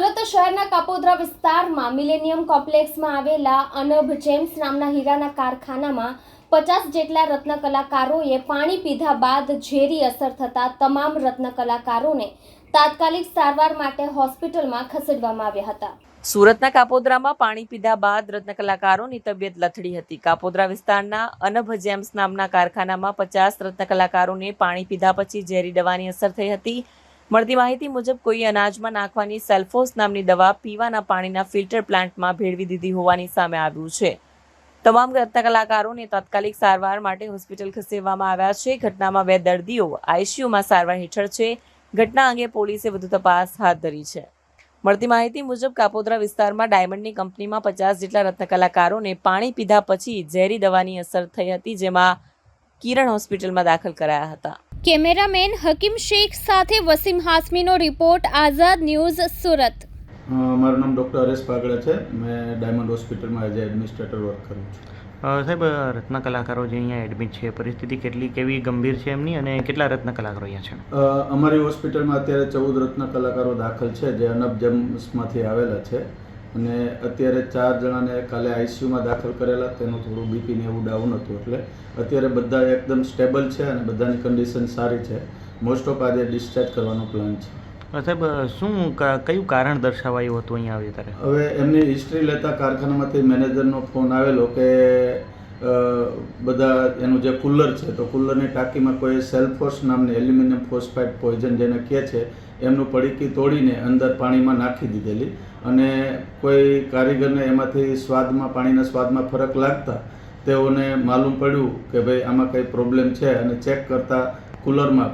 સુરત શહેરના કાપોદ્રા વિસ્તારમાં મિલેનિયમ કોમ્પ્લેક્સમાં આવેલા અનબ જેમ્સ નામના હીરાના કારખાનામાં 50 જેટલા રત્ન કલાકારોએ પાણી પીધા બાદ ઝેરી અસર થતા તમામ રત્ન કલાકારોને તાત્કાલિક સારવાર માટે હોસ્પિટલમાં ખસેડવામાં આવ્યા હતા। સુરતના કાપોદ્રામાં પાણી પીધા બાદ રત્ન કલાકારોની તબિયત લથડી હતી। કાપોદ્રા વિસ્તારના અનબ જેમ્સ નામના કારખાનામાં 50 રત્ન કલાકારોને પાણી પીધા પછી ઝેરી દવાની અસર થઈ હતી। મળતી માહિતી મુજબ કોઈ અનાજમાં નાખવાની સેલ્ફોસ નામની દવા પીવાના પાણીના ફિલ્ટર પ્લાન્ટમાં ભેળવી દીધી હોવાની સામે આવ્યું છે। તમામ રત્ન કલાકારોને તાત્કાલિક સારવાર માટે હોસ્પિટલ ખસેડવામાં આવ્યા છે। ઘટનામાં 2 દર્દીઓ આઈસીયુમાં સારવાર હેઠળ છે। ઘટના અંગે પોલીસે વધુ તપાસ હાથ ધરી છે। મળતી માહિતી મુજબ કાપોદ્રા વિસ્તારમાં ડાયમંડની કંપનીમાં 50 જેટલા રત્ન કલાકારોને પાણી પીધા પછી ઝેરી દવાની અસર થઈ હતી, જેમાં કિરણ હોસ્પિટલમાં દાખલ કરાયા હતા। કેમેરામેન હકીમ શેખ સાથે વસીમ હાસમીનો રિપોર્ટ, આઝાદ ન્યૂઝ, સુરત। મારું નામ ડૉક્ટર હરેશ પાગડા છે। મેં ડાયમંડ હોસ્પિટલમાં એઝ એડમિનિસ્ટ્રેટર વર્ક કરું છું। સાહેબ, રત્ન કલાકારો જે અહીંયા એડમિટ છે, પરિસ્થિતિ કેવી ગંભીર છે એમની, અને કેટલા રત્ન કલાકારો અહીંયા છે? અમારી હોસ્પિટલમાં અત્યારે 14 રત્ન કલાકારો દાખલ છે, જે અનબ જેમ્સમાંથી આવેલા છે, અને અત્યારે 4 જણાને કાલે આઈસીયુમાં દાખલ કરેલા। તેનું થોડું બીપીને એવું ડાઉન હતું, એટલે અત્યારે બધા એકદમ સ્ટેબલ છે અને બધાની કન્ડિશન સારી છે। મોસ્ટ ઓફ આજે ડિસ્ચાર્જ કરવાનો પ્લાન છે। સાહેબ, કયું કારણ દર્શાવાયું હતું અહીંયા આવી ત્યારે? હવે એમની હિસ્ટ્રી લેતા કારખાનામાંથી મેનેજરનો ફોન આવેલો કે બધા એનું જે કુલર છે, તો કુલરની ટાંકીમાં કોઈ સેલ્ફોસ નામની એલ્યુમિનિયમ ફોસ્ફાઇડ પોઈઝન જેને કહે છે, એમનું પડીકી તોડીને અંદર પાણીમાં નાખી દીધેલી, અને કોઈ કારીગરને એમાંથી પાણીના સ્વાદમાં ફરક લાગતા તેઓને માલુમ પડ્યું કે ભાઈ આમાં કંઈ પ્રોબ્લેમ છે, અને ચેક કરતાં કુલરમાં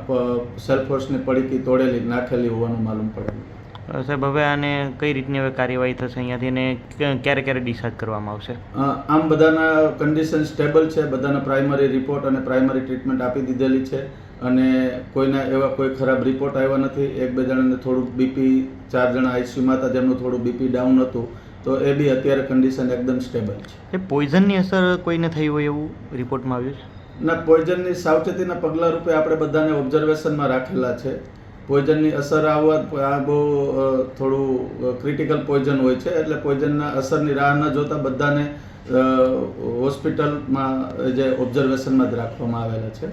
સેલ્ફોસની પડીકી તોડેલી નાખેલી હોવાનું માલુમ પડેલું। સાહેબ, હવે આને કઈ રીતની હવે કાર્યવાહી થશે અહીંયાથી, અને ક્યારે ડિસ્ચાર્જ કરવામાં આવશે? આમ બધાના કન્ડિશન સ્ટેબલ છે, બધાના પ્રાઇમરી રિપોર્ટ અને પ્રાઇમરી ટ્રીટમેન્ટ આપી દીધેલી છે, અને કોઈના એવા કોઈ ખરાબ રિપોર્ટ આવ્યા નથી। 1-2 જણાને થોડુંક બીપી, 4 જણા આઈસીયુમાં હતા જેમનું થોડું બીપી ડાઉન હતું, તો એ બી અત્યારે કન્ડિશન એકદમ સ્ટેબલ છે। એ પોઈઝનની અસર કોઈને થઈ હોય એવું રિપોર્ટમાં આવ્યું છે? ના, પોઈઝનની સાવચેતીના પગલાં રૂપે આપણે બધાને ઓબ્ઝર્વેશનમાં રાખેલા છે। પોઈઝનની અસર આવવા આ બહુ થોડું ક્રિટિકલ પોઈઝન હોય છે, એટલે પોઈઝનના અસરની રાહ ન જોતા બધાને હોસ્પિટલમાં જે ઓબ્ઝર્વેશનમાં જ રાખવામાં આવેલા છે।